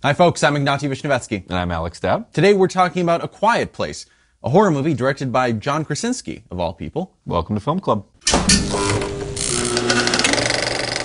Hi folks, I'm Ignatiy Vishnevetsky. And I'm Alex Dowd. Today we're talking about A Quiet Place, a horror movie directed by John Krasinski, of all people. Welcome to Film Club.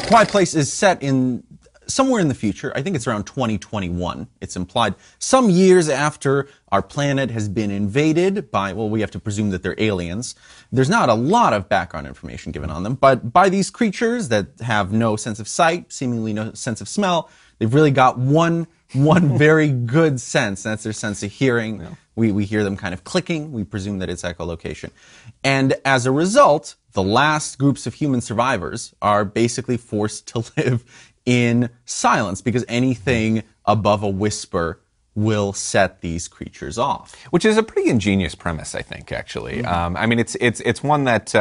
Quiet Place is set in somewhere in the future. I think it's around 2021. It's implied some years after our planet has been invaded by, well, we have to presume that they're aliens. There's not a lot of background information given on them, but by these creatures that have no sense of sight, seemingly no sense of smell, they've really got one very good sense, and that's their sense of hearing. Yeah. We hear them kind of clicking. We presume that it's echolocation. And as a result, the last groups of human survivors are basically forced to live in silence because anything above a whisper will set these creatures off. Which is a pretty ingenious premise, I think, actually. Mm-hmm. I mean, it's one that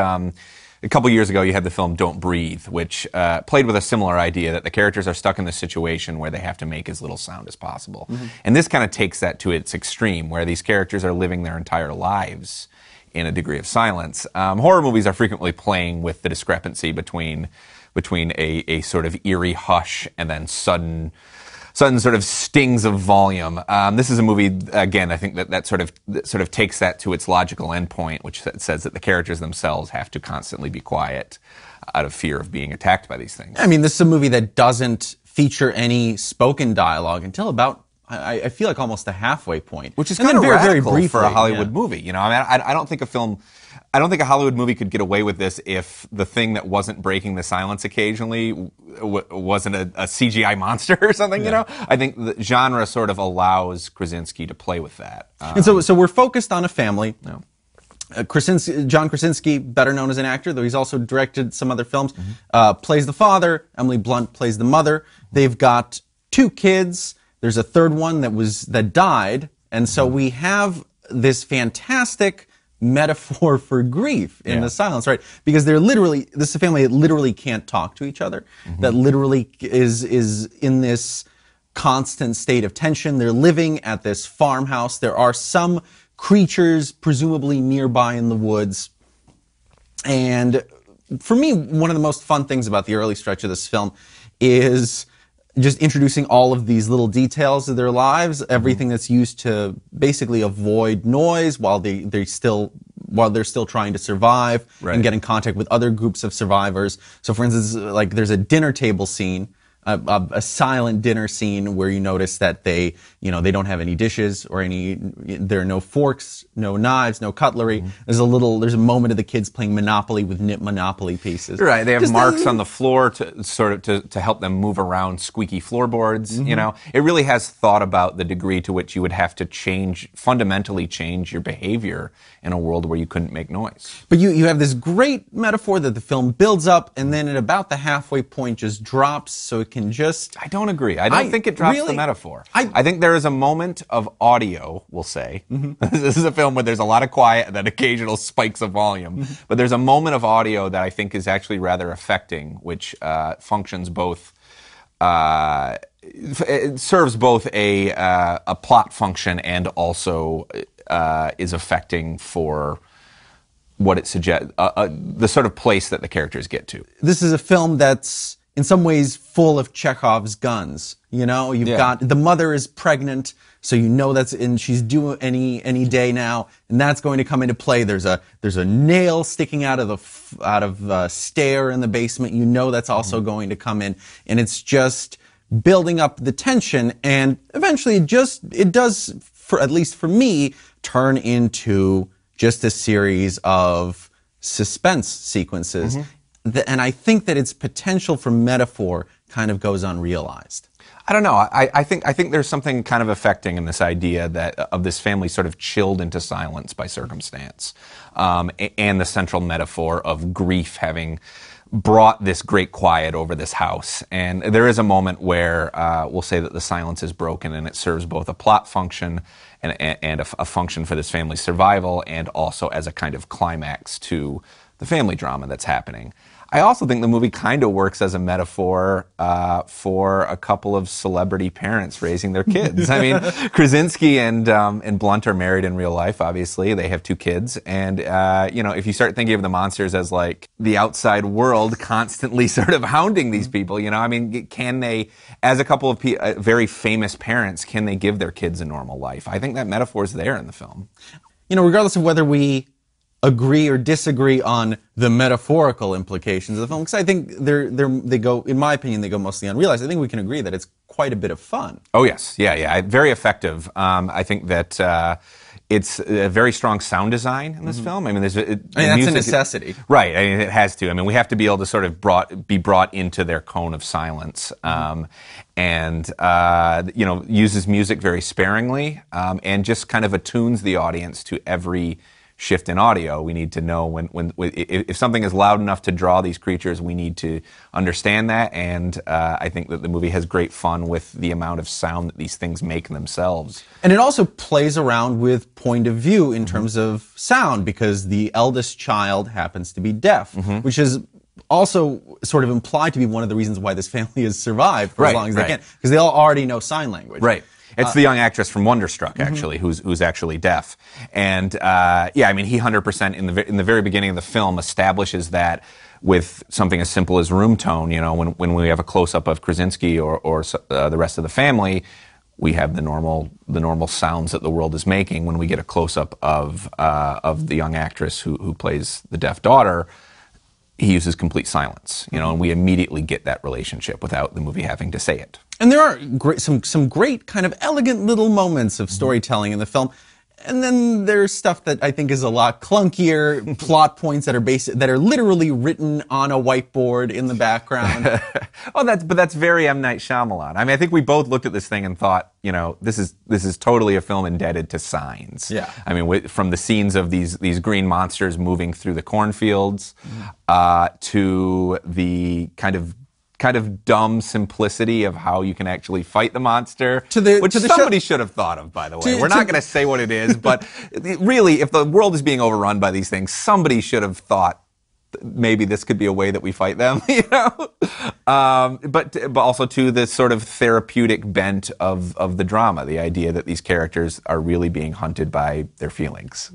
a couple years ago you had the film Don't Breathe, which played with a similar idea that the characters are stuck in this situation where they have to make as little sound as possible. Mm-hmm. And this kind of takes that to its extreme, where these characters are living their entire lives in a degree of silence. Horror movies are frequently playing with the discrepancy between a sort of eerie hush and then sudden sort of stings of volume. This is a movie, again, I think that sort of takes that to its logical endpoint, which says that the characters themselves have to constantly be quiet out of fear of being attacked by these things. I mean, this is a movie that doesn't feature any spoken dialogue until about, I feel like, almost the halfway point. Which is kind of very brief for a Hollywood yeah. movie. You know, I mean, I don't think a Hollywood movie could get away with this if the thing that wasn't breaking the silence occasionally wasn't a CGI monster or something, yeah. You know? I think the genre sort of allows Krasinski to play with that. And so we're focused on a family. No. John Krasinski, better known as an actor, though he's also directed some other films, plays the father. Emily Blunt plays the mother. They've got 2 kids. There's a third one that died. And so we have this fantastic metaphor for grief in the silence, right? Because this is a family that literally can't talk to each other, that literally is in this constant state of tension. They're living at this farmhouse. There are some creatures presumably nearby in the woods. And for me, one of the most fun things about the early stretch of this film is just introducing all of these little details of their lives, everything that's used to basically avoid noise while they're still trying to survive, right, and get in contact with other groups of survivors. So for instance, like there's a dinner table scene, a silent dinner scene where you notice that they don't have any dishes or there are no forks, no knives, no cutlery. There's a moment of the kids playing Monopoly with knit Monopoly pieces. Right, they have marks on the floor to help them move around squeaky floorboards. You know, it really has thought about the degree to which you would have to fundamentally change your behavior in a world where you couldn't make noise. But you have this great metaphor that the film builds up and then at about the halfway point just drops, so it can just... I don't agree. I don't think it drops the metaphor. I think there is a moment of audio, we'll say. This is a film where there's a lot of quiet and then occasional spikes of volume. But there's a moment of audio that I think is actually rather affecting, which functions both... it serves both a plot function and also is affecting for what it suggests, the sort of place that the characters get to. This is a film that's in some ways full of Chekhov's guns. You know, you've got the mother is pregnant, so you know she's due any day now, and that's going to come into play. There's a nail sticking out of the stair in the basement. You know that's also going to come in, and it's just building up the tension, and eventually it does, at least for me, turn into just a series of suspense sequences. And I think that its potential for metaphor kind of goes unrealized. I don't know. I think there's something kind of affecting in this idea of this family sort of chilled into silence by circumstance, and the central metaphor of grief having brought this great quiet over this house. And there is a moment where we'll say that the silence is broken, and it serves both a plot function and a function for this family's survival, and also as a kind of climax to the family drama that's happening. I also think the movie kind of works as a metaphor for a couple of celebrity parents raising their kids. I mean, Krasinski and Blunt are married in real life, obviously. They have 2 kids. And, you know, if you start thinking of the monsters as like the outside world constantly sort of hounding these people, you know, I mean, can they, as a couple of very famous parents, can they give their kids a normal life? I think that metaphor is there in the film. You know, regardless of whether we agree or disagree on the metaphorical implications of the film, because I think they go, in my opinion, they go mostly unrealized. I think we can agree that it's quite a bit of fun. Oh yes, yeah, very effective. I think that it's a very strong sound design in this film. I mean, that's a necessity, right? I mean, it has to. I mean, we have to be able to sort of be brought into their cone of silence, and you know, uses music very sparingly, and just kind of attunes the audience to every shift in audio. We need to know if something is loud enough to draw these creatures, we need to understand that, and I think that the movie has great fun with the amount of sound that these things make themselves. And it also plays around with point of view in terms of sound, because the eldest child happens to be deaf, which is also sort of implied to be one of the reasons why this family has survived for as long as they can, because they all already know sign language. Right. It's the young actress from Wonderstruck, actually, who's actually deaf, and yeah, I mean, he 100% in the very beginning of the film establishes that with something as simple as room tone. You know, when we have a close up of Krasinski or the rest of the family, we have the normal sounds that the world is making. When we get a close up of the young actress who plays the deaf daughter, he uses complete silence, you know, and we immediately get that relationship without the movie having to say it. And there are some great kind of elegant little moments of storytelling in the film. And then there's stuff that I think is a lot clunkier, plot points that are literally written on a whiteboard in the background. But that's very M. Night Shyamalan. I mean, I think we both looked at this thing and thought, you know, this is totally a film indebted to signs. Yeah. I mean, from the scenes of these green monsters moving through the cornfields, to the kind of dumb simplicity of how you can actually fight the monster, which somebody should have thought of, by the way. We're not going to say what it is, but really, if the world is being overrun by these things, somebody should have thought maybe this could be a way that we fight them, you know? But also to this sort of therapeutic bent of the drama, the idea that these characters are really being hunted by their feelings.